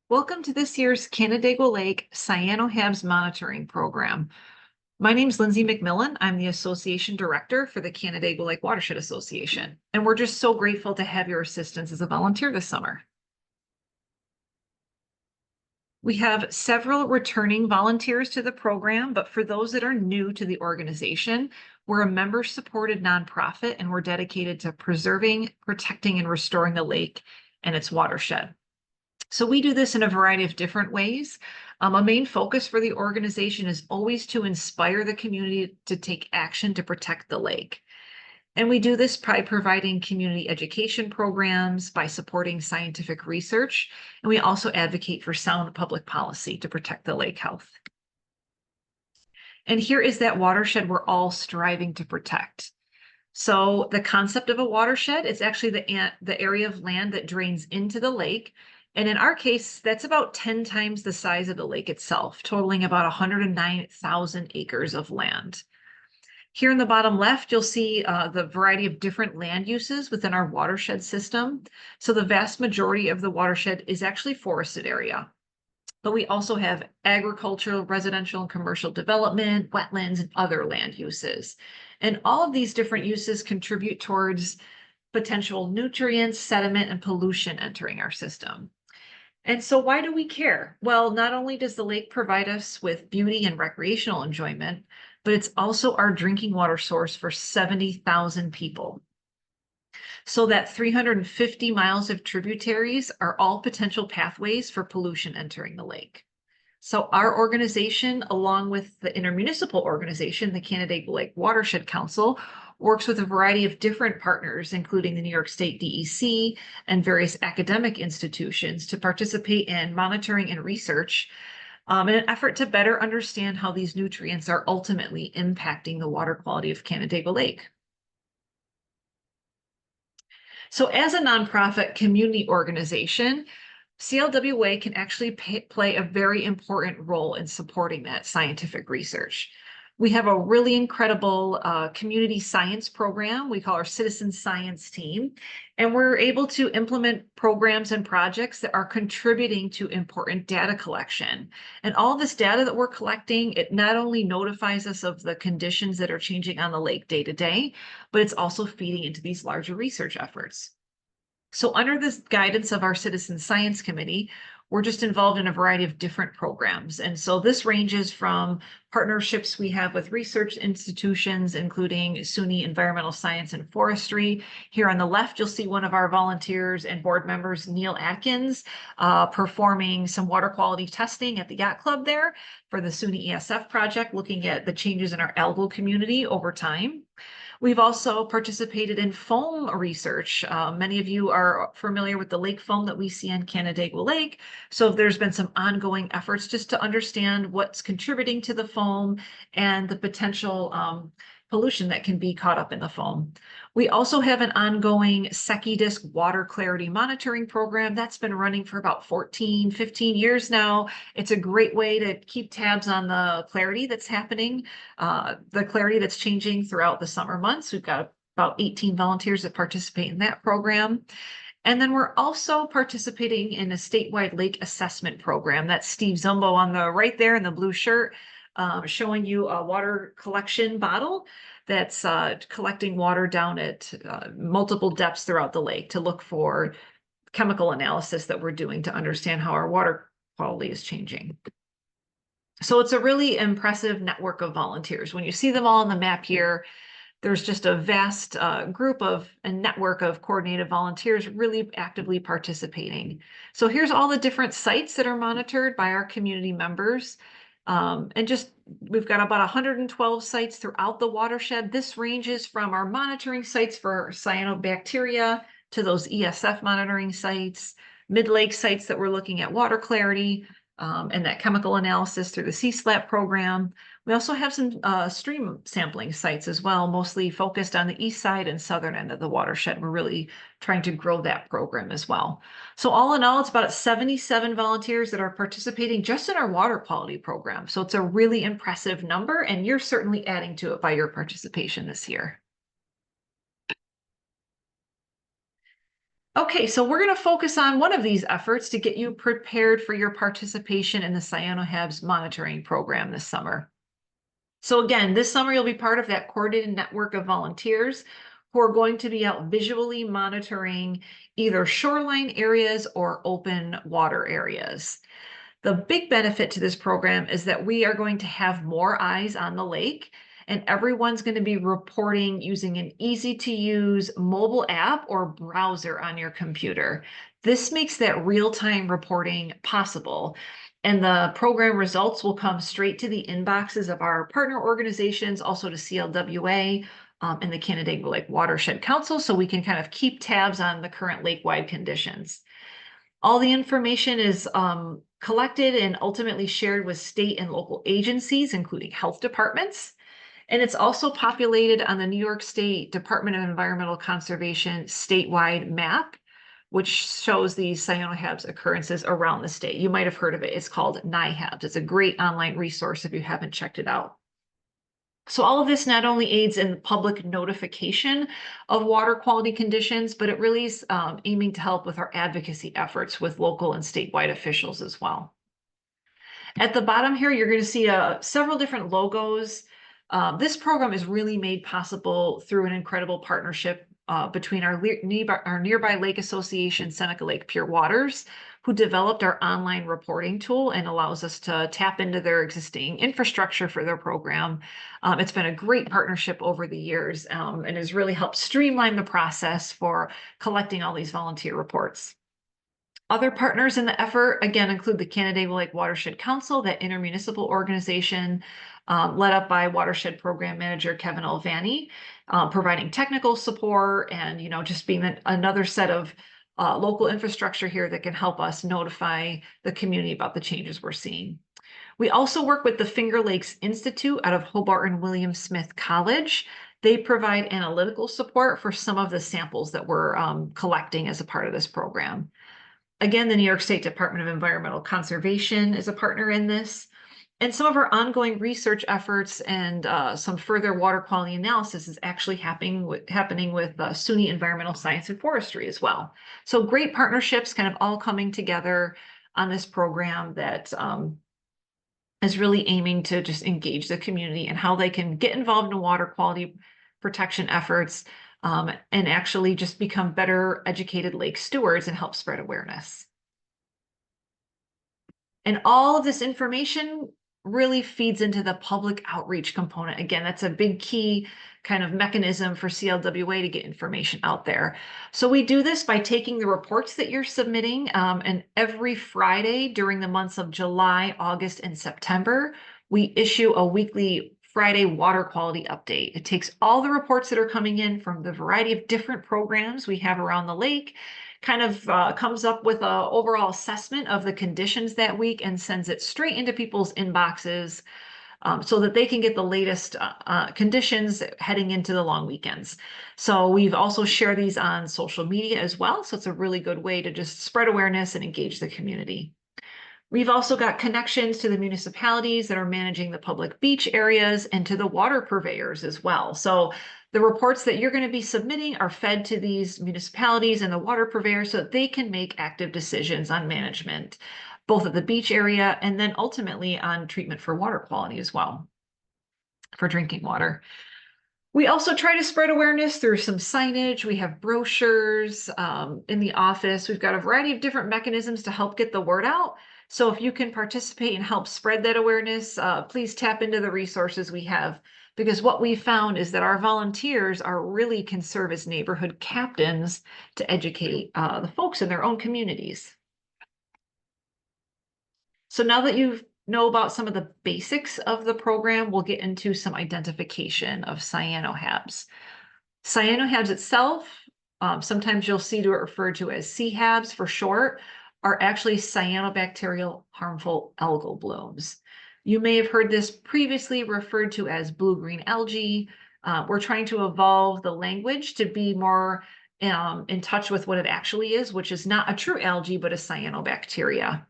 Welcome to this year's Canandaigua Lake CyanoHabs monitoring program. My name is Lindsay McMillan. I'm the Association Director for the Canandaigua Lake Watershed Association, and we're just so grateful to have your assistance as a volunteer this summer. We have several returning volunteers to the program, but for those that are new to the organization, we're a member-supported nonprofit, and we're dedicated to preserving, protecting, and restoring the lake and its watershed. So we do this in a variety of different ways. A main focus for the organization is always to inspire the community to take action to protect the lake. And we do this by providing community education programs, by supporting scientific research, and we also advocate for sound public policy to protect the lake health. And here is that watershed we're all striving to protect. So the concept of a watershed is actually the area of land that drains into the lake. And in our case, that's about 10 times the size of the lake itself, totaling about 109,000 acres of land. Here in the bottom left, you'll see the variety of different land uses within our watershed system. So the vast majority of the watershed is actually forested area. But we also have agricultural, residential, and commercial development, wetlands, and other land uses. And all of these different uses contribute towards potential nutrients, sediment, and pollution entering our system. And so why do we care? Well, not only does the lake provide us with beauty and recreational enjoyment, but it's also our drinking water source for 70,000 people. So that 350 miles of tributaries are all potential pathways for pollution entering the lake. So our organization, along with the intermunicipal organization, the Canandaigua Lake Watershed Council, works with a variety of different partners, including the New York State DEC and various academic institutions, to participate in monitoring and research in an effort to better understand how these nutrients are ultimately impacting the water quality of Canandaigua Lake. So as a nonprofit community organization, CLWA can actually play a very important role in supporting that scientific research. We have a really incredible community science program we call our citizen science team, and we're able to implement programs and projects that are contributing to important data collection. And all this data that we're collecting, it not only notifies us of the conditions that are changing on the lake day to day, but it's also feeding into these larger research efforts. So under the guidance of our Citizen Science Committee, we're just involved in a variety of different programs. And so this ranges from partnerships we have with research institutions, including SUNY Environmental Science and Forestry. Here on the left, you'll see one of our volunteers and board members, Neil Atkins, performing some water quality testing at the yacht club there for the SUNY ESF project, looking at the changes in our algal community over time. We've also participated in foam research. Many of you are familiar with the lake foam that we see on Canandaigua Lake. So there's been some ongoing efforts just to understand what's contributing to the foam and the potential pollution that can be caught up in the foam. We also have an ongoing SecuDisc water clarity monitoring program that's been running for about 14, 15 years now. It's a great way to keep tabs on the clarity that's happening, the clarity that's changing throughout the summer months. We've got about 18 volunteers that participate in that program. And then we're also participating in a statewide lake assessment program. That's Steve Zumbo on the right there in the blue shirt, showing you a water collection bottle that's collecting water down at multiple depths throughout the lake to look for chemical analysis that we're doing to understand how our water quality is changing. So it's a really impressive network of volunteers. When you see them all on the map here, there's just a vast group of a network of coordinated volunteers really actively participating. So here's all the different sites that are monitored by our community members. And just we've got about 112 sites throughout the watershed. This ranges from our monitoring sites for cyanobacteria to those ESF monitoring sites, mid-lake sites that we're looking at water clarity, and that chemical analysis through the CSLAP program. We also have some stream sampling sites as well, mostly focused on the east side and southern end of the watershed. We're really trying to grow that program as well. So all in all, it's about 77 volunteers that are participating just in our water quality program. So it's a really impressive number, and you're certainly adding to it by your participation this year. Okay, so we're going to focus on one of these efforts to get you prepared for your participation in the CyanoHabs monitoring program this summer. So again, this summer you'll be part of that coordinated network of volunteers who are going to be out visually monitoring either shoreline areas or open water areas. The big benefit to this program is that we are going to have more eyes on the lake, and everyone's going to be reporting using an easy to use mobile app or browser on your computer. This makes that real-time reporting possible. And the program results will come straight to the inboxes of our partner organizations, also to CLWA and the Canandaigua Lake Watershed Council, so we can kind of keep tabs on the current lake-wide conditions. All the information is collected and ultimately shared with state and local agencies, including health departments. And it's also populated on the New York State Department of Environmental Conservation statewide map, which shows these CyanoHabs occurrences around the state. You might have heard of it. It's called cHABS. It's a great online resource if you haven't checked it out. So all of this not only aids in public notification of water quality conditions, but it really is aiming to help with our advocacy efforts with local and statewide officials as well. At the bottom here, you're going to see several different logos. This program is really made possible through an incredible partnership between our nearby lake association, Seneca Lake Pure Waters, who developed our online reporting tool and allows us to tap into their existing infrastructure for their program. It's been a great partnership over the years and has really helped streamline the process for collecting all these volunteer reports. Other partners in the effort, again, include the Canandaigua Lake Watershed Council, that intermunicipal organization led up by Watershed Program Manager Kevin Alvani, providing technical support and, just being another set of local infrastructure here that can help us notify the community about the changes we're seeing. We also work with the Finger Lakes Institute out of Hobart and William Smith College. They provide analytical support for some of the samples that we're collecting as a part of this program. Again, the New York State Department of Environmental Conservation is a partner in this. And some of our ongoing research efforts and some further water quality analysis is actually happening with SUNY Environmental Science and Forestry as well. So great partnerships kind of all coming together on this program that is really aiming to just engage the community and how they can get involved in water quality protection efforts and actually just become better educated lake stewards and help spread awareness. And all of this information really feeds into the public outreach component. Again, that's a big key kind of mechanism for CLWA to get information out there. So we do this by taking the reports that you're submitting, and every Friday during the months of July, August, and September, we issue a weekly Friday water quality update. It takes all the reports that are coming in from the variety of different programs we have around the lake, kind of comes up with an overall assessment of the conditions that week and sends it straight into people's inboxes so that they can get the latest conditions heading into the long weekends. So we've also shared these on social media as well. So it's a really good way to just spread awareness and engage the community. We've also got connections to the municipalities that are managing the public beach areas and to the water purveyors as well. So the reports that you're going to be submitting are fed to these municipalities and the water purveyors so that they can make active decisions on management, both at the beach area and then ultimately on treatment for water quality as well, for drinking water. We also try to spread awareness through some signage. We have brochures in the office. We've got a variety of different mechanisms to help get the word out. So if you can participate and help spread that awareness, please tap into the resources we have, because what we found is that our volunteers really can serve as neighborhood captains to educate the folks in their own communities. So now that you know about some of the basics of the program, we'll get into some identification of CyanoHabs. CyanoHabs itself, sometimes you'll see it referred to as cHABS for short, are actually cyanobacterial harmful algal blooms. You may have heard this previously referred to as blue-green algae. We're trying to evolve the language to be more in touch with what it actually is, which is not a true algae, but a cyanobacteria.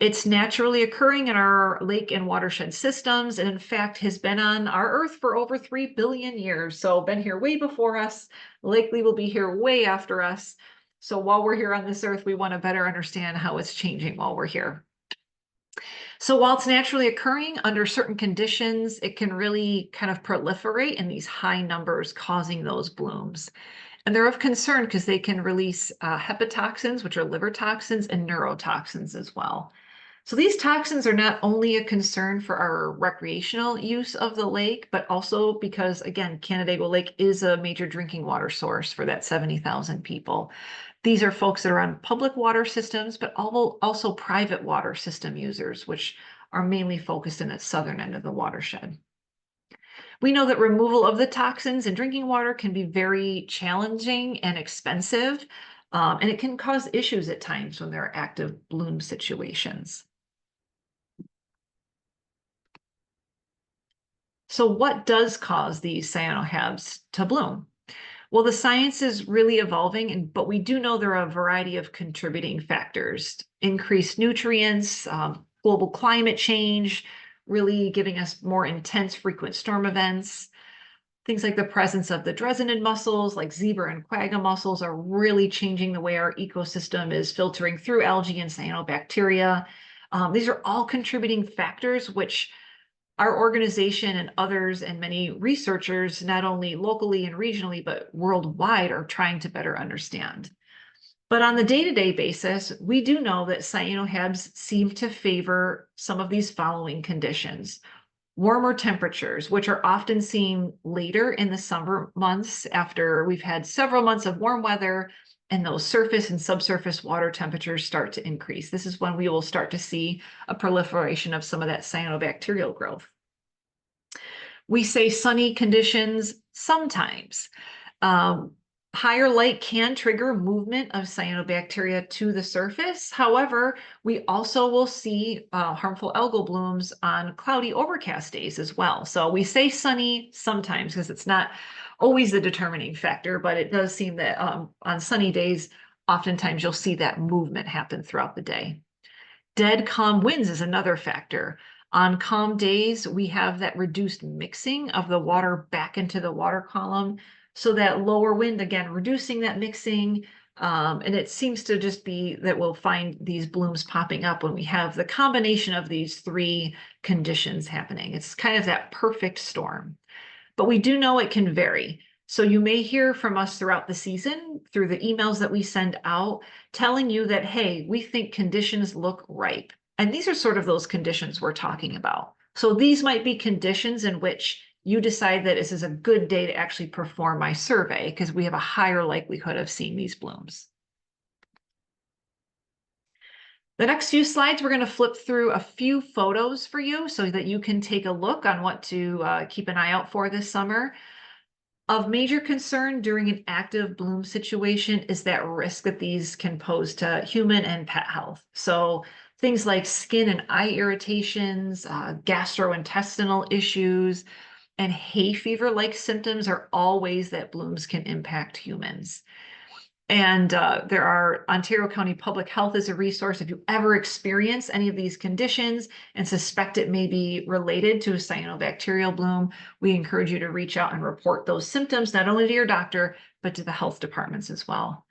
It's naturally occurring in our lake and watershed systems, and in fact has been on our Earth for over 3 billion years. So been here way before us, likely will be here way after us. So while we're here on this earth, we want to better understand how it's changing while we're here. So while it's naturally occurring under certain conditions, it can really kind of proliferate in these high numbers, causing those blooms. And they're of concern because they can release hepatotoxins, which are liver toxins, and neurotoxins as well. So these toxins are not only a concern for our recreational use of the lake, but also because, again, Canandaigua Lake is a major drinking water source for that 70,000 people. These are folks that are on public water systems, but also private water system users, which are mainly focused in the southern end of the watershed. We know that removal of the toxins in drinking water can be very challenging and expensive, and it can cause issues at times when there are active bloom situations. So what does cause these cyanoHabs to bloom? Well, the science is really evolving, but we do know there are a variety of contributing factors. Increased nutrients, global climate change, really giving us more intense frequent storm events. Things like the presence of the Dresenid mussels, like zebra and quagga mussels, are really changing the way our ecosystem is filtering through algae and cyanobacteria. These are all contributing factors which our organization and others and many researchers, not only locally and regionally, but worldwide, are trying to better understand. But on the day-to-day basis, we do know that cyanoHabs seem to favor some of these following conditions. Warmer temperatures, which are often seen later in the summer months after we've had several months of warm weather and those surface and subsurface water temperatures start to increase. This is when we will start to see a proliferation of some of that cyanobacterial growth. We say sunny conditions sometimes. Higher light can trigger movement of cyanobacteria to the surface. However, we also will see harmful algal blooms on cloudy, overcast days as well. So we say sunny sometimes because it's not always the determining factor, but it does seem that on sunny days, oftentimes you'll see that movement happen throughout the day. Dead calm winds is another factor. On calm days, we have that reduced mixing of the water back into the water column. So that lower wind, again, reducing that mixing. And it seems to just be that we'll find these blooms popping up when we have the combination of these three conditions happening. It's kind of that perfect storm. But we do know it can vary. So you may hear from us throughout the season through the emails that we send out telling you that, hey, we think conditions look ripe. And these are sort of those conditions we're talking about. So these might be conditions in which you decide that this is a good day to actually perform my survey because we have a higher likelihood of seeing these blooms. The next few slides, we're going to flip through a few photos for you so that you can take a look on what to keep an eye out for this summer. Of major concern during an active bloom situation is that risk that these can pose to human and pet health. So things like skin and eye irritations, gastrointestinal issues, and hay fever-like symptoms are all ways that blooms can impact humans. And there are Ontario County Public Health is a resource. If you ever experience any of these conditions and suspect it may be related to a cyanobacterial bloom, we encourage you to reach out and report those symptoms, not only to your doctor, but to the health departments as well.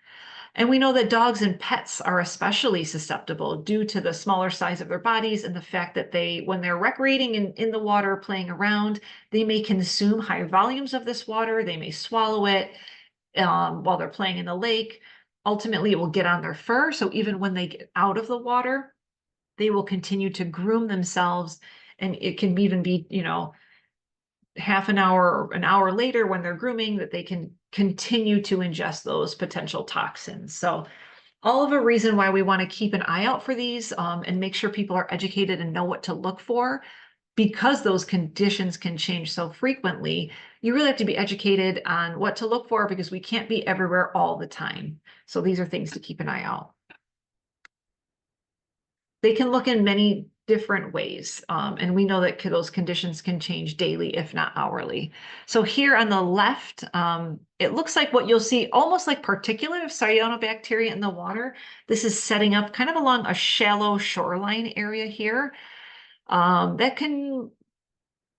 And we know that dogs and pets are especially susceptible due to the smaller size of their bodies and the fact that when they're recreating in the water, playing around, they may consume high volumes of this water. They may swallow it while they're playing in the lake. Ultimately, it will get on their fur. So even when they get out of the water, they will continue to groom themselves. And it can even be, half an hour or an hour later when they're grooming that they can continue to ingest those potential toxins. So all of a reason why we want to keep an eye out for these and make sure people are educated and know what to look for. Because those conditions can change so frequently, you really have to be educated on what to look for because we can't be everywhere all the time. So these are things to keep an eye out. They can look in many different ways. And we know that those conditions can change daily, if not hourly. So here on the left, it looks like what you'll see almost like particulate of cyanobacteria in the water. This is setting up kind of along a shallow shoreline area here.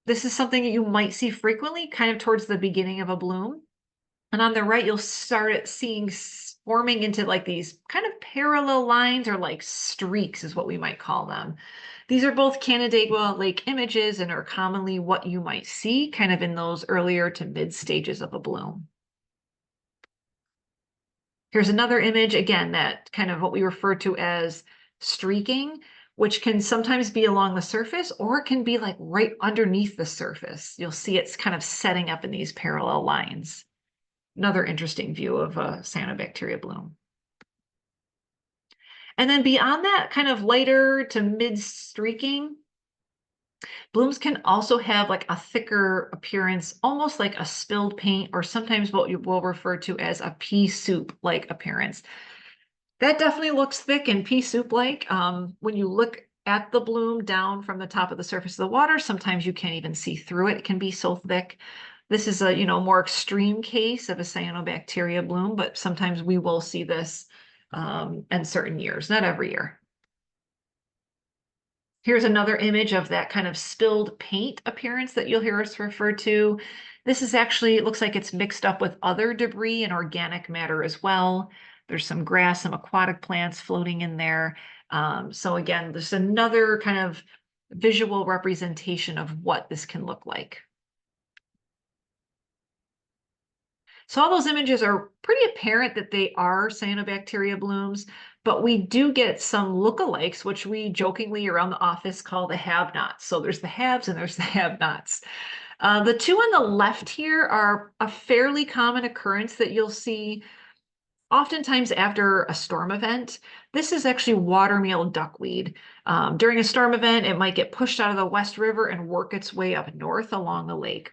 This is something that you might see frequently, kind of towards the beginning of a bloom. And on the right, you'll start seeing forming into like these kind of parallel lines or like streaks is what we might call them. These are both Canandaigua Lake images and are commonly what you might see kind of in those earlier to mid stages of a bloom. Here's another image, again, that kind of what we refer to as streaking, which can sometimes be along the surface or it can be like right underneath the surface. You'll see it's kind of setting up in these parallel lines. Another interesting view of a cyanobacteria bloom. And then beyond that, kind of lighter to mid streaking, blooms can also have like a thicker appearance, almost like a spilled paint, or sometimes what you will refer to as a pea soup-like appearance. That definitely looks thick and pea soup-like. When you look at the bloom down from the top of the surface of the water, sometimes you can't even see through it. It can be so thick. This is a more extreme case of a cyanobacteria bloom, but sometimes we will see this in certain years, not every year. Here's another image of that kind of spilled paint appearance that you'll hear us refer to. This is actually, it looks like it's mixed up with other debris and organic matter as well. There's some grass, some aquatic plants floating in there. So again, there's another kind of visual representation of what this can look like. So all those images are pretty apparent that they are cyanobacteria blooms, but we do get some lookalikes, which we jokingly around the office call the have-nots. So there's the haves and there's the have-nots. The two on the left here are a fairly common occurrence that you'll see oftentimes after a storm event. This is actually watermeal duckweed. During a storm event, it might get pushed out of the West River and work its way up north along the lake.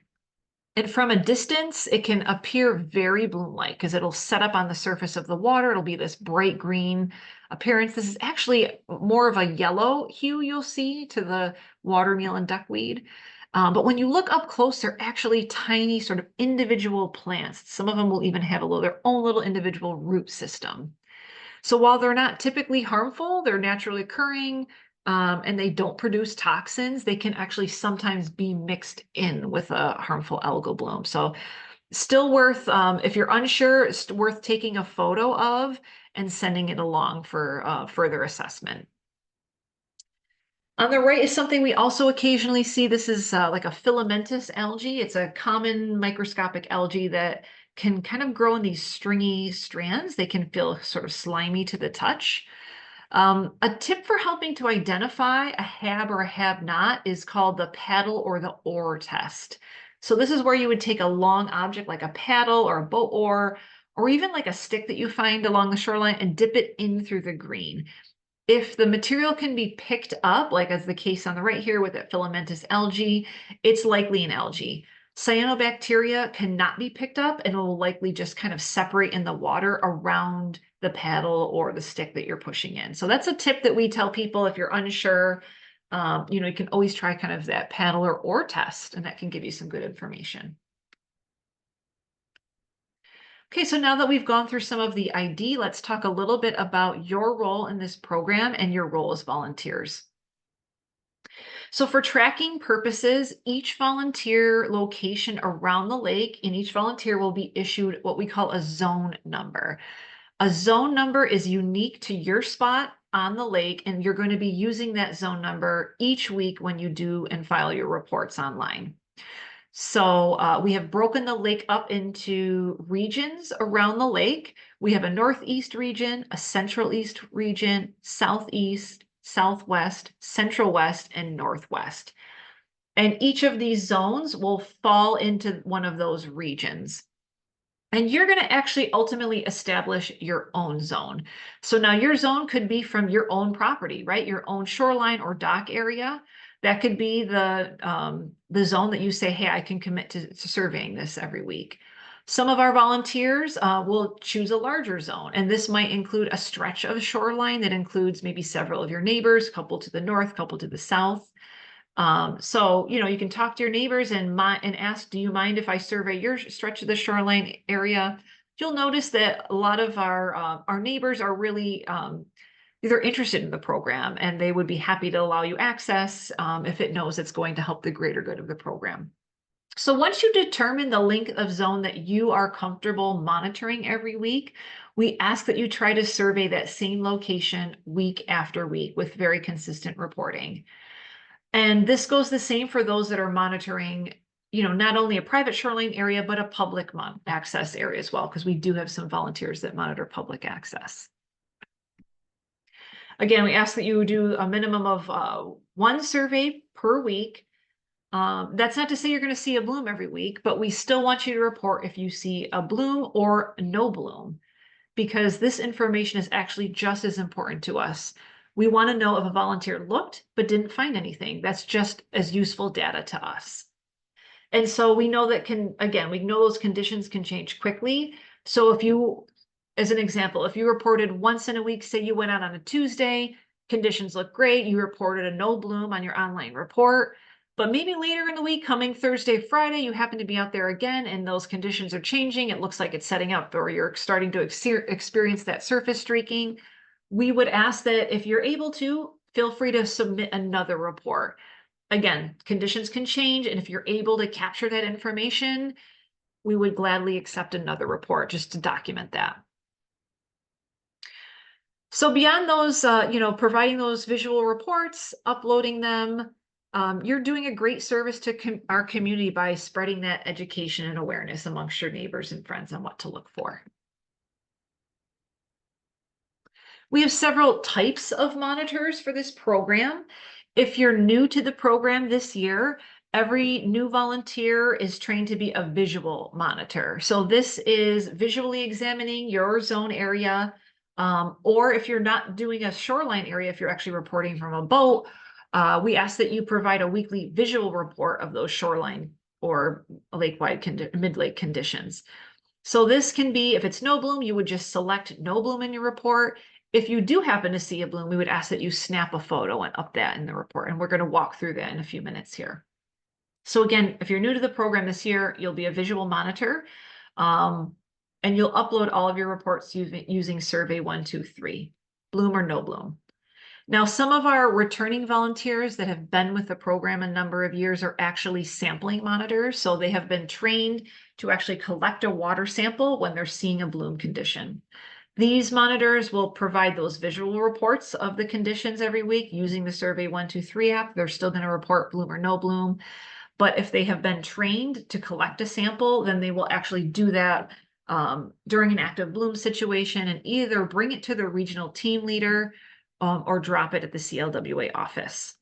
And from a distance, it can appear very bloom-like because it'll set up on the surface of the water. It'll be this bright green appearance. This is actually more of a yellow hue you'll see to the watermeal and duckweed. But when you look up close, they're actually tiny sort of individual plants. Some of them will even have their own little individual root system. So while they're not typically harmful, they're naturally occurring, and they don't produce toxins, they can actually sometimes be mixed in with a harmful algal bloom. So still worth, if you're unsure, it's worth taking a photo of and sending it along for further assessment. On the right is something we also occasionally see. This is like a filamentous algae. It's a common microscopic algae that can kind of grow in these stringy strands. They can feel sort of slimy to the touch. A tip for helping to identify a HAB or a have-not is called the paddle or the oar test. So this is where you would take a long object like a paddle or a boat oar, or even like a stick that you find along the shoreline and dip it in through the green. If the material can be picked up, like as the case on the right here with that filamentous algae, it's likely an algae. Cyanobacteria cannot be picked up and will likely just kind of separate in the water around the paddle or the stick that you're pushing in. So that's a tip that we tell people if you're unsure. You can always try kind of that paddle or oar test, and that can give you some good information. Okay, so now that we've gone through some of the ID, let's talk a little bit about your role in this program and your role as volunteers. So for tracking purposes, each volunteer location around the lake and each volunteer will be issued what we call a zone number. A zone number is unique to your spot on the lake, and you're going to be using that zone number each week when you do and file your reports online. So we have broken the lake up into regions around the lake. We have a northeast region, a central east region, southeast, southwest, central west, and northwest. And each of these zones will fall into one of those regions. And you're going to actually ultimately establish your own zone. So now your zone could be from your own property, right? Your own shoreline or dock area. That could be the zone that you say, hey, I can commit to surveying this every week. Some of our volunteers will choose a larger zone, and this might include a stretch of shoreline that includes maybe several of your neighbors, couple to the north, couple to the south. So, you can talk to your neighbors and ask, do you mind if I survey your stretch of the shoreline area? You'll notice that a lot of our neighbors are really they're interested in the program, and they would be happy to allow you access if it knows it's going to help the greater good of the program. So once you determine the length of zone that you are comfortable monitoring every week, We ask that you try to survey that same location week after week with very consistent reporting. And this goes the same for those that are monitoring, not only a private shoreline area, but a public access area as well, because we do have some volunteers that monitor public access. Again, we ask that you do a minimum of one survey per week. That's not to say you're going to see a bloom every week, but we still want you to report if you see a bloom or no bloom, because this information is actually just as important to us. We want to know if a volunteer looked but didn't find anything. That's just as useful data to us. And so we know that we know those conditions can change quickly. So if you, as an example, if you reported once in a week, say you went out on a Tuesday, conditions look great, you reported a no bloom on your online report, but maybe later in the week, coming Thursday, Friday, you happen to be out there again and those conditions are changing, it looks like it's setting up, or you're starting to experience that surface streaking, we would ask that if you're able to, feel free to submit another report. Again, conditions can change, and if you're able to capture that information, we would gladly accept another report just to document that. So beyond those, providing those visual reports, uploading them, you're doing a great service to our community by spreading that education and awareness amongst your neighbors and friends on what to look for. We have several types of monitors for this program. If you're new to the program this year, every new volunteer is trained to be a visual monitor. So this is visually examining your zone area, or if you're not doing a shoreline area, if you're actually reporting from a boat, we ask that you provide a weekly visual report of those shoreline or lake-wide mid-lake conditions. So this can be, if it's no bloom, you would just select no bloom in your report. If you do happen to see a bloom, we would ask that you snap a photo and up that in the report. And we're going to walk through that in a few minutes here. So again, if you're new to the program this year, you'll be a visual monitor, and you'll upload all of your reports using Survey 123, bloom or no bloom. Now, some of our returning volunteers that have been with the program a number of years are actually sampling monitors. So they have been trained to actually collect a water sample when they're seeing a bloom condition. These monitors will provide those visual reports of the conditions every week using the Survey 123 app. They're still going to report bloom or no bloom. But if they have been trained to collect a sample, then they will actually do that during an active bloom situation and either bring it to the regional team leader or drop it at the CLWA office.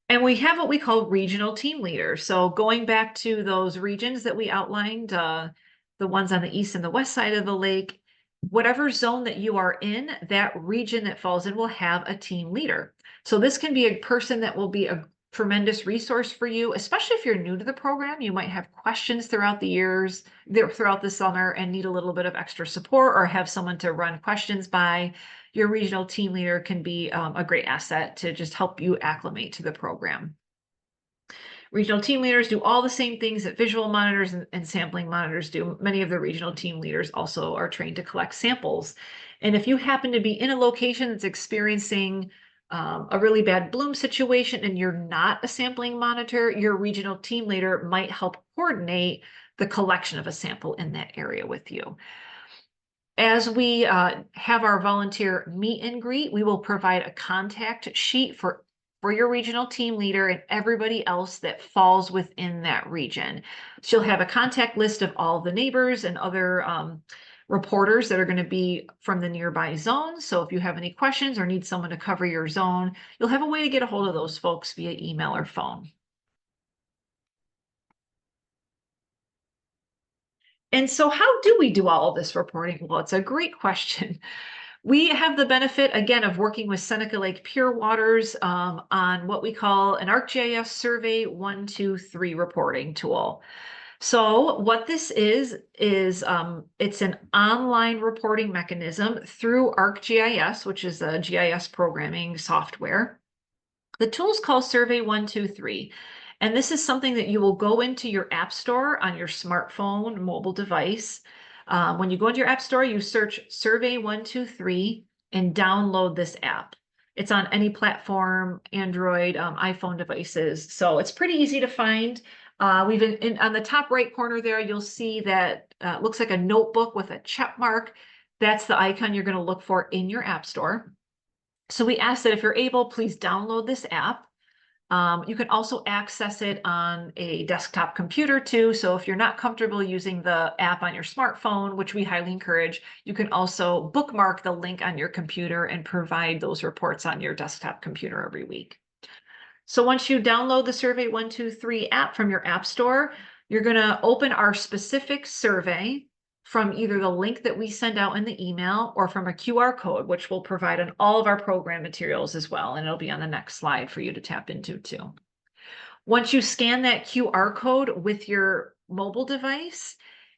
And we have what we call regional team leaders. So going back to those regions that we outlined, the ones on the east and the west side of the lake, whatever zone that you are in, that region that falls in will have a team leader. So this can be a person that will be a tremendous resource for you, especially if you're new to the program. You might have questions throughout the summer and need a little bit of extra support or have someone to run questions by. Your regional team leader can be a great asset to just help you acclimate to the program. Regional team leaders do all the same things that visual monitors and sampling monitors do. Many of the regional team leaders also are trained to collect samples. And if you happen to be in a location that's experiencing a really bad bloom situation and you're not a sampling monitor, your regional team leader might help coordinate the collection of a sample in that area with you. As we have our volunteer meet and greet, we will provide a contact sheet for your regional team leader and everybody else that falls within that region. She'll have a contact list of all the neighbors and other reporters that are going to be from the nearby zone. So if you have any questions or need someone to cover your zone, you'll have a way to get a hold of those folks via email or phone. And so how do we do all of this reporting? Well, it's a great question. We have the benefit, again, of working with Seneca Lake Pure Waters on what we call an ArcGIS Survey 123 reporting tool. So what this is it's an online reporting mechanism through ArcGIS, which is a GIS programming software. The tool is called Survey 123. And this is something that you will go into your app store on your smartphone, mobile device. When you go into your app store, you search Survey 123 and download this app. It's on any platform, Android, iPhone devices. So it's pretty easy to find. We've on the top right corner there, you'll see that looks like a notebook with a check mark. That's the icon you're going to look for in your app store. So we ask that if you're able, please download this app. You can also access it on a desktop computer too. So if you're not comfortable using the app on your smartphone, which we highly encourage, you can also bookmark the link on your computer and provide those reports on your desktop computer every week. So once you download the Survey 123 app from your app store, you're going to open our specific survey from either the link that we send out in the email or from a QR code, which we'll provide on all of our program materials as well. And it'll be on the next slide for you to tap into too. Once you scan that QR code with your mobile device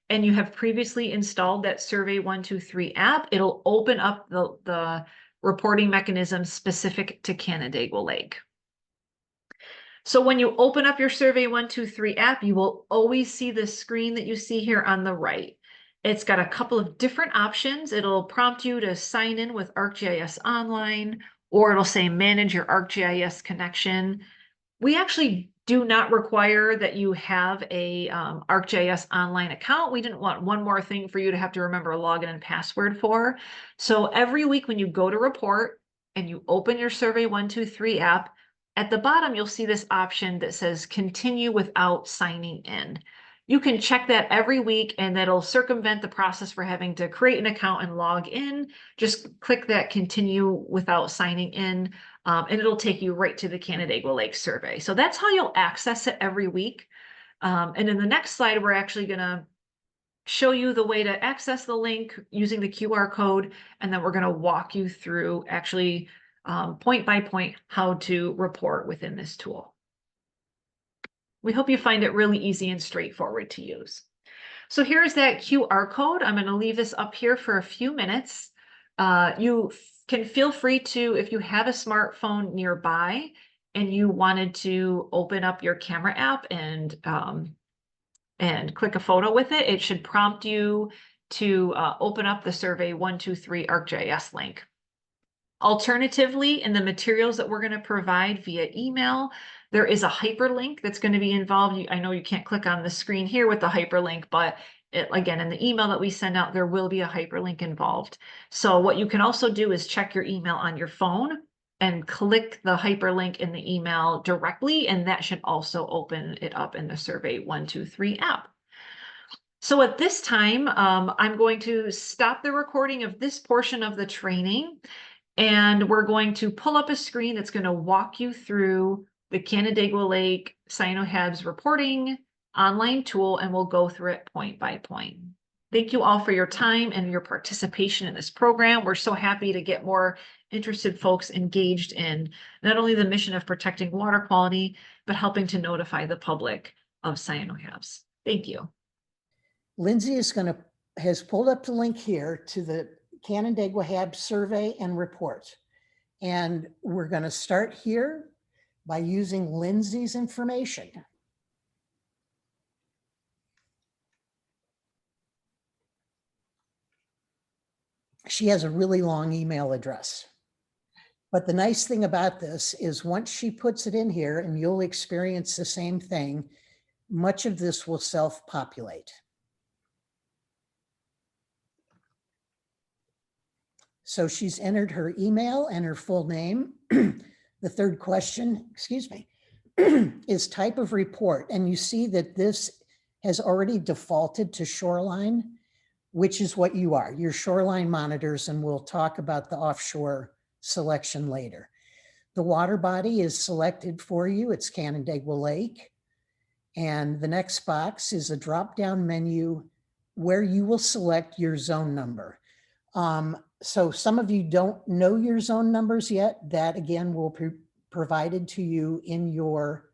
and you have previously installed that Survey 123 app, it'll open up the reporting mechanism specific to Canandaigua Lake. So when you open up your Survey 123 app, you will always see the screen that you see here on the right. It's got a couple of different options. It'll prompt you to sign in with ArcGIS Online, or it'll say manage your ArcGIS connection. We actually do not require that you have a ArcGIS Online account. We didn't want one more thing for you to have to remember a login and password for. So every week when you go to report and you open your Survey 123 app, at the bottom, you'll see this option that says continue without signing in. You can check that every week and that'll circumvent the process for having to create an account and log in. Just click that continue without signing in and it'll take you right to the Canandaigua Lake survey. So that's how you'll access it every week. And in the next slide, we're actually going to show you the way to access the link using the QR code. And then we're going to walk you through actually point by point how to report within this tool. We hope you find it really easy and straightforward to use. So here's that QR code. I'm going to leave this up here for a few minutes. You can feel free to, if you have a smartphone nearby and you wanted to open up your camera app and click a photo with it, it should prompt you to open up the Survey 123 ArcGIS link. Alternatively, in the materials that we're going to provide via email, there is a hyperlink that's going to be involved. I know you can't click on the screen here with the hyperlink, but again, in the email that we send out, there will be a hyperlink involved. So what you can also do is check your email on your phone and click the hyperlink in the email directly, and that should also open it up in the Survey 123 app. So at this time, I'm going to stop the recording of this portion of the training. And we're going to pull up a screen that's going to walk you through the Canandaigua Lake CyanoHabs reporting online tool, and we'll go through it point by point. Thank you all for your time and your participation in this program. We're so happy to get more interested folks engaged in not only the mission of protecting water quality, but helping to notify the public of CyanoHabs. Thank you. Lindsay has pulled up the link here to the Canandaigua HABS survey and report. And we're going to start here by using Lindsay's information. She has a really long email address. But the nice thing about this is once she puts it in here, and you'll experience the same thing, much of this will self-populate. So she's entered her email and her full name. The third question, excuse me, is type of report. And you see that this has already defaulted to shoreline, which is what you are. You're shoreline monitors, and we'll talk about the offshore selection later. The water body is selected for you. It's Canandaigua Lake. And the next box is a drop-down menu where you will select your zone number. So some of you don't know your zone numbers yet. That again will be provided to you in your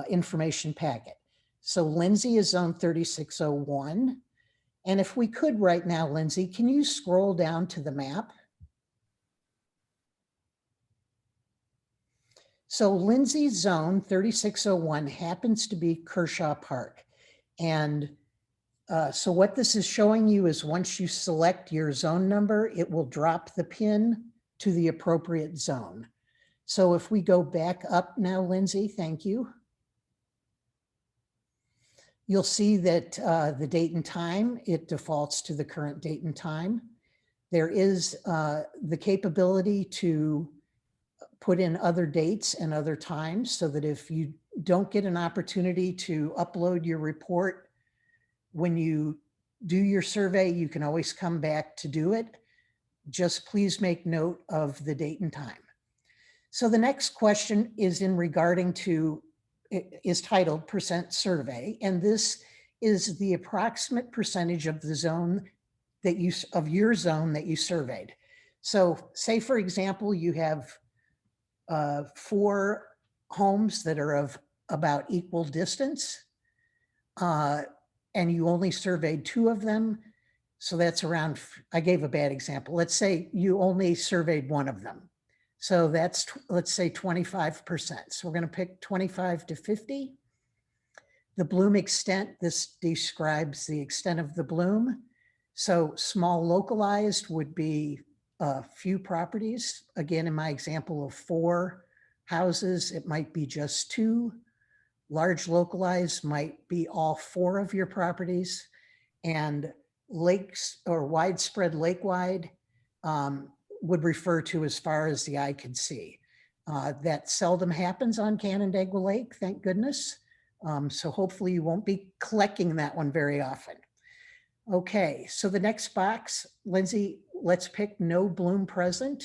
information packet. So Lindsay is zone 3601. And if we could right now, Lindsay, can you scroll down to the map? So Lindsay's zone 3601 happens to be Kershaw Park. And so what this is showing you is once you select your zone number, it will drop the pin to the appropriate zone. So if we go back up now, Lindsay, thank you. You'll see that the date and time, it defaults to the current date and time. There is the capability to put in other dates and other times so that if you don't get an opportunity to upload your report when you do your survey, you can always come back to do it. Just please make note of the date and time. So the next question is is titled percent survey. And this is the approximate percentage of the zone of your zone that you surveyed. So say, for example, you have 4 homes that are of about equal distance, and you only surveyed 2 of them. So that's around, I gave a bad example. Let's say you only surveyed 1 of them. So that's, let's say 25%. So we're going to pick 25 to 50. The bloom extent, this describes the extent of the bloom. So small localized would be a few properties. Again, in my example of 4 houses, it might be just 2. Large localized might be all 4 of your properties. And lakes or widespread lake-wide would refer to as far as the eye can see. That seldom happens on Canandaigua Lake, thank goodness. So hopefully you won't be collecting that one very often. Okay, so the next box, Lindsay, let's pick no bloom present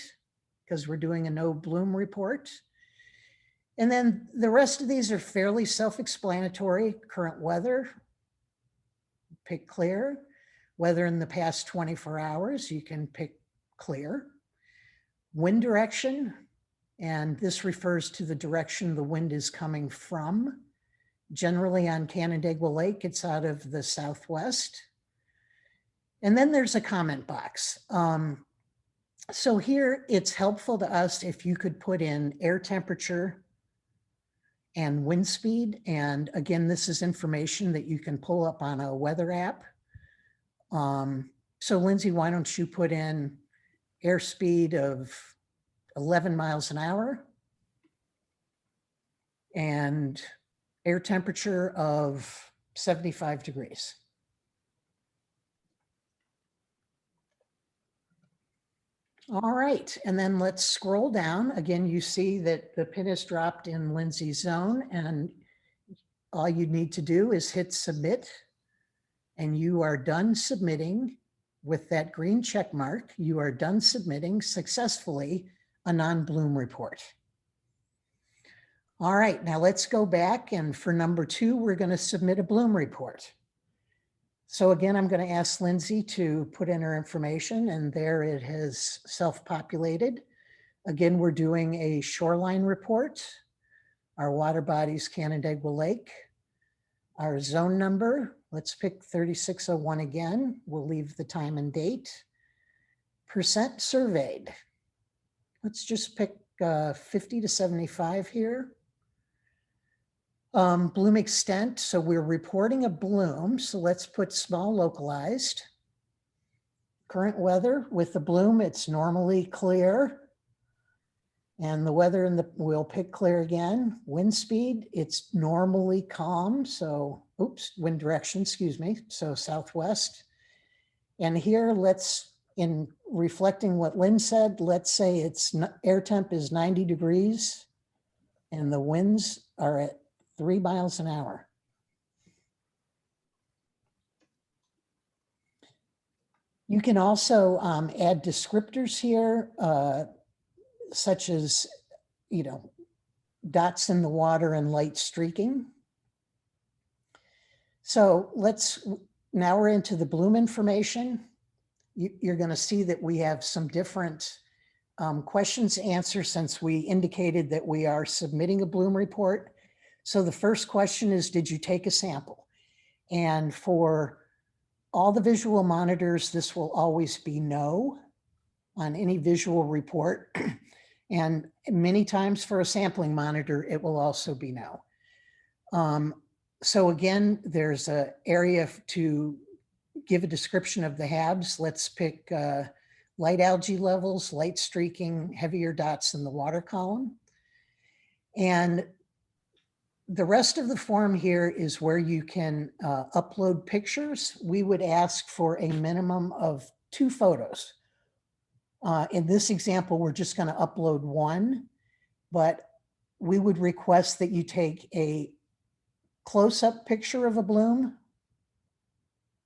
because we're doing a no bloom report. And then the rest of these are fairly self-explanatory. Current weather, pick clear. Weather in the past 24 hours, you can pick clear. Wind direction, and this refers to the direction the wind is coming from. Generally on Canandaigua Lake, it's out of the southwest. And then there's a comment box. So here it's helpful to us if you could put in air temperature and wind speed. And again, this is information that you can pull up on a weather app. So Lindsay, why don't you put in airspeed of 11 miles an hour and air temperature of 75 degrees. All right, and then let's scroll down. Again, you see that the pin is dropped in Lindsay's zone, and all you need to do is hit submit, and you are done submitting with that green check mark. You are done submitting successfully a non-bloom report. All right, now let's go back, and for number 2, we're going to submit a bloom report. So again, I'm going to ask Lindsay to put in her information, and there it has self-populated. Again, we're doing a shoreline report. Our water body's Canandaigua Lake. Our zone number, let's pick 3601 again. We'll leave the time and date. Percent surveyed. Let's just pick 50 to 75 here. Bloom extent, so we're reporting a bloom, so let's put small localized. Current weather, with the bloom, it's normally clear. And the weather we'll pick clear again. Wind speed, it's normally calm, so, oops, wind direction, excuse me, so southwest. And here, in reflecting what Lynn said, let's say it's air temp is 90 degrees and the winds are at 3 miles an hour. You can also add descriptors here, such as, dots in the water and light streaking. So now we're into the bloom information. You're going to see that we have some different questions to answer since we indicated that we are submitting a bloom report. So the first question is, did you take a sample? And for all the visual monitors, this will always be no on any visual report. And many times for a sampling monitor, it will also be no. So again, there's an area to give a description of the HABs. Let's pick light algae levels, light streaking, heavier dots in the water column. And the rest of the form here is where you can upload pictures. We would ask for a minimum of 2 photos. In this example, we're just going to upload 1, but we would request that you take a close-up picture of a bloom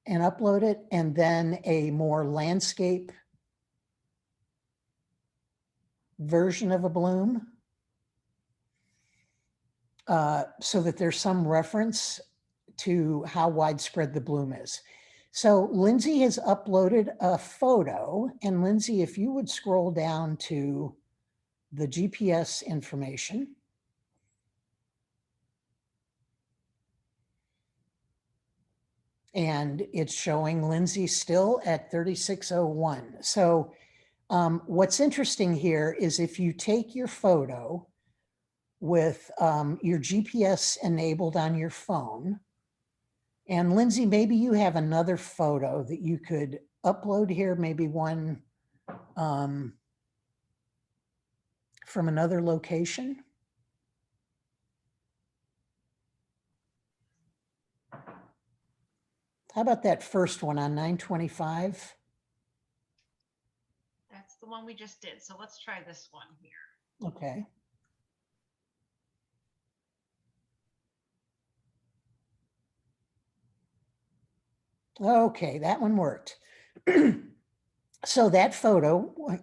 and upload it, and then a more landscape version of a bloom, so that there's some reference to how widespread the bloom is. So Lindsay has uploaded a photo, and Lindsay, if you would scroll down to the GPS information. And it's showing Lindsay still at 3601. So what's interesting here is if you take your photo with your GPS enabled on your phone, and Lindsay, maybe you have another photo that you could upload here, maybe one from another location. How about that first one on 925? That's the one we just did. So let's try this one here. Okay. Okay, that one worked. So that photo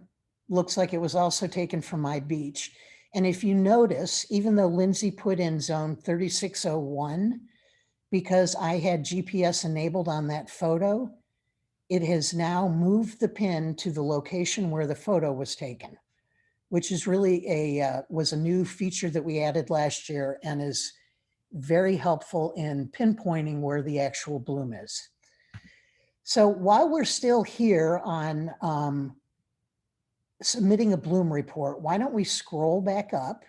looks like it was also taken from my beach. And if you notice, even though Lindsay put in zone 3601, because I had GPS enabled on that photo, it has now moved the pin to the location where the photo was taken, which is really was a new feature that we added last year and is very helpful in pinpointing where the actual bloom is. So while we're still here on submitting a bloom report, why don't we scroll back up?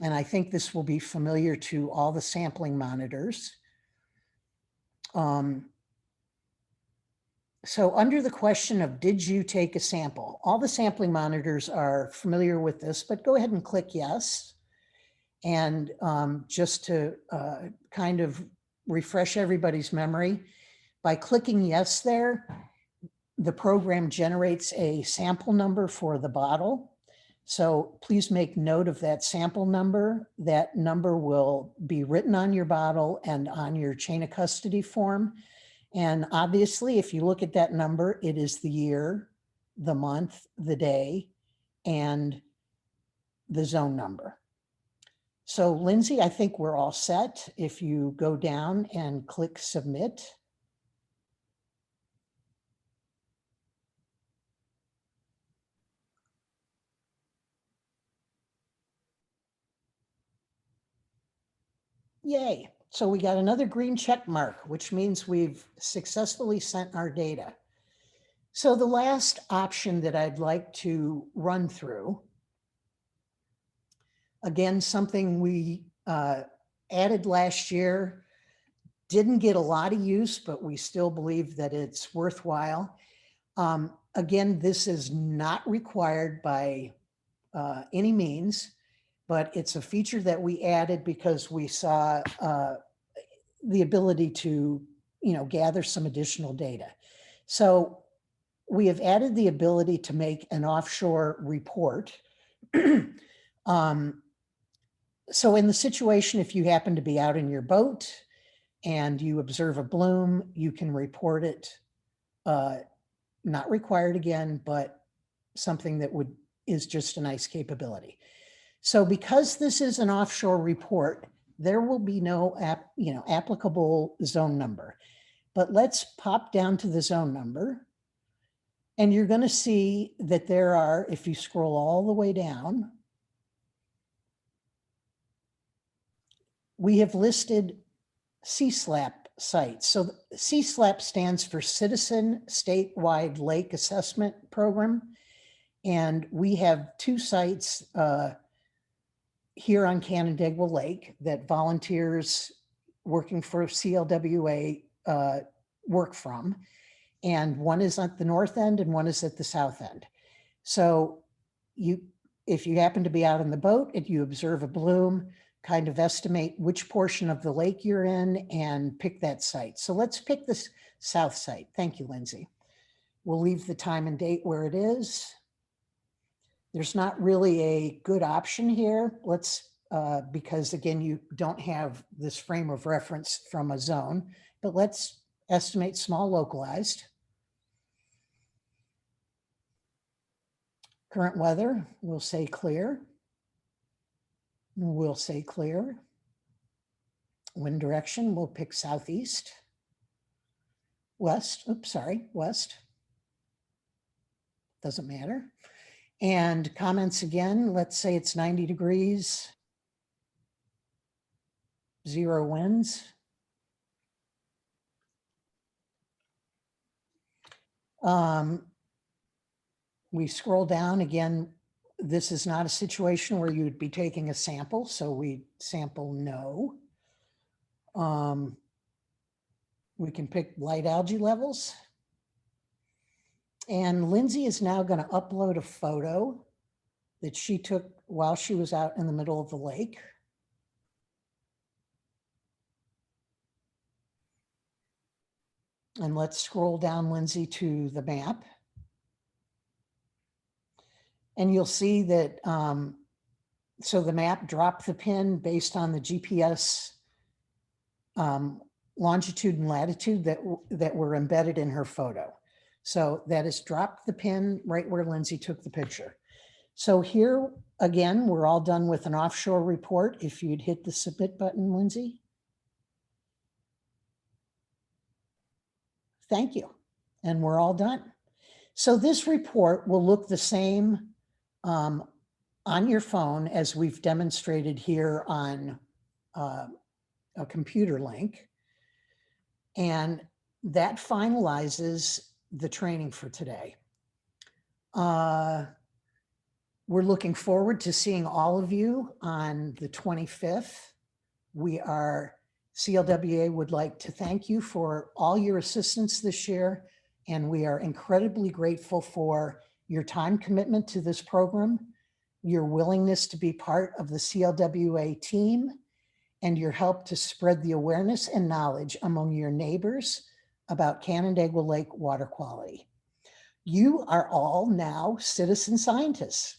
And I think this will be familiar to all the sampling monitors. So under the question of, did you take a sample? All the sampling monitors are familiar with this, but go ahead and click yes. And just to kind of refresh everybody's memory, by clicking yes there, the program generates a sample number for the bottle. So please make note of that sample number. That number will be written on your bottle and on your chain of custody form. And obviously, if you look at that number, it is the year, the month, the day, and the zone number. So Lindsay, I think we're all set. If you go down and click submit. Yay. So we got another green check mark, which means we've successfully sent our data. So the last option that I'd like to run through, again, something we added last year, didn't get a lot of use, but we still believe that it's worthwhile. Again, this is not required by any means, but it's a feature that we added because we saw the ability to, gather some additional data. So we have added the ability to make an offshore report. So in the situation, if you happen to be out in your boat and you observe a bloom, you can report it. Not required again, but something that is just a nice capability. So because this is an offshore report, there will be no applicable zone number. But let's pop down to the zone number. And you're going to see that there are, if you scroll all the way down, we have listed CSLAP sites. So CSLAP stands for Citizen Statewide Lake Assessment Program. And we have 2 sites here on Canandaigua Lake that volunteers working for CLWA work from. And one is at the north end and one is at the south end. So if you happen to be out in the boat and you observe a bloom, kind of estimate which portion of the lake you're in and pick that site. So let's pick this south site. Thank you, Lindsay. We'll leave the time and date where it is. There's not really a good option here. Because again, you don't have this frame of reference from a zone, but let's estimate small localized. Current weather, we'll say clear. We'll say clear. Wind direction, we'll pick southeast. West, west. Doesn't matter. And comments again, let's say it's 90 degrees, 0 winds. We scroll down again. This is not a situation where you'd be taking a sample, so we sample no. We can pick light algae levels. And Lindsay is now going to upload a photo that she took while she was out in the middle of the lake. And let's scroll down, Lindsay, to the map. And you'll see that, so the map dropped the pin based on the GPS longitude and latitude that were embedded in her photo. So that is dropped the pin right where Lindsay took the picture. So here, again, we're all done with an offshore report. If you'd hit the submit button, Lindsay. Thank you. And we're all done. So this report will look the same on your phone as we've demonstrated here on a computer link. And that finalizes the training for today. We're looking forward to seeing all of you on the 25th. CLWA would like to thank you for all your assistance this year, and we are incredibly grateful for your time commitment to this program, your willingness to be part of the CLWA team, and your help to spread the awareness and knowledge among your neighbors about Canandaigua Lake water quality. You are all now citizen scientists.